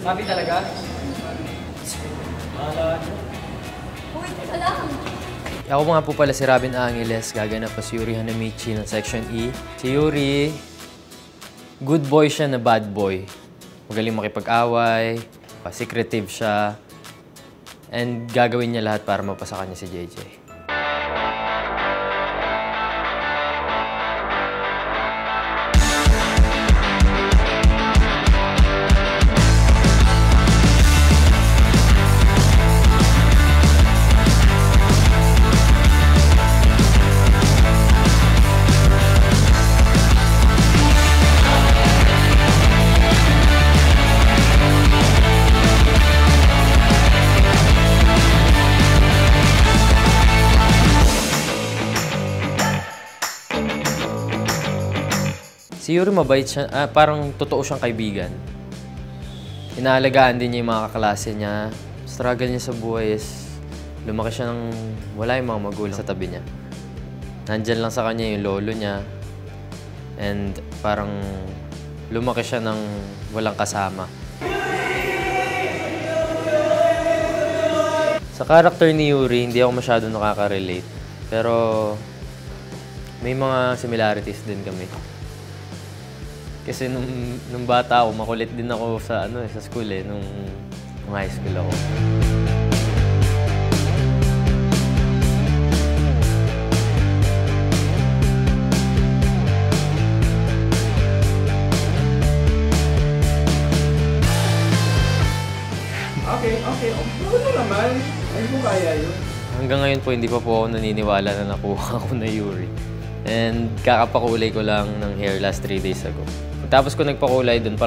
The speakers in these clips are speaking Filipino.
Sabi talaga? Uy, teka lang. Ako nga po pala si Robin Angeles, gaganap pa si Yuri Hanamichi ng Section E. Si Yuri, good boy siya na bad boy. Magaling makipag-away, secretive siya, and gagawin niya lahat para mapasa kanya si JJ. Si Yuri mabait siya, parang totoo siyang kaibigan. Inaalagaan din niya yung mga kaklase niya. Struggle niya sa buhay is lumaki siya ng wala yung mga magulang sa tabi niya. Nandyan lang sa kanya yung lolo niya. And parang lumaki siya ng walang kasama. Sa character ni Yuri, hindi ako masyado nakaka-relate. Pero may mga similarities din kami. Kasi nung bata ako, makulit din ako sa sa school nung high school ako. Okay. Ano naman? Ay mo kaya yun? Hanggang ngayon po, hindi pa po ako naniniwala na nakuha ko na Yuri. And kakapakulay ko lang ng hair last 3 days ago. Tapos ko nagpakulay, doon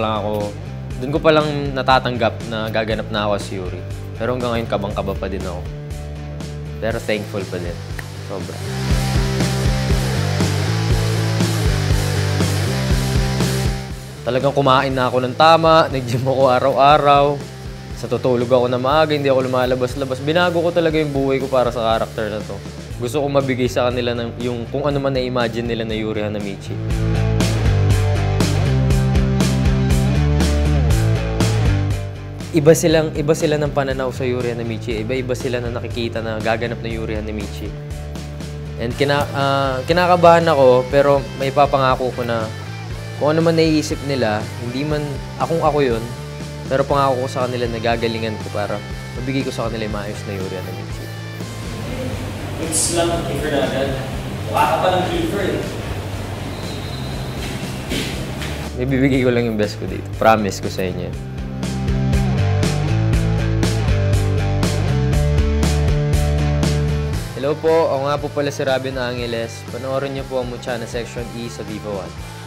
ko pa lang natatanggap na gaganap na ako as Yuri. Pero hanggang ngayon, kabang-kaba pa din ako. Pero thankful pa din. Sobra. Talagang kumain na ako ng tama, nag-gym ako araw-araw. Sa tutulog ako na maaga, hindi ako lumalabas-labas. Binago ko talaga yung buhay ko para sa karakter na to. Gusto ko mabigay sa kanila yung kung ano man na-imagine nila na Yuri Hanamichi. Iba sila ng pananaw sa Yuri Hanamichi. Iba-iba sila na nakikita na gaganap na Yuri Hanamichi. And kinakabahan ako, pero may papangako ko na kung ano man naiisip nila, hindi man ako yun, pero pangako ko sa kanila na gagalingan ko para mabigay ko sa kanila yung maayos na Yuri Hanamichi. It's lang ang kiefer na agad. Mukha ka pa ng kiefer Ibibigay ko lang yung best ko dito. Promise ko sa inyo. Hello po, ako nga po pala si Robin Angeles. Panoorin niyo po ang Mutya na Section E sa Viva 1.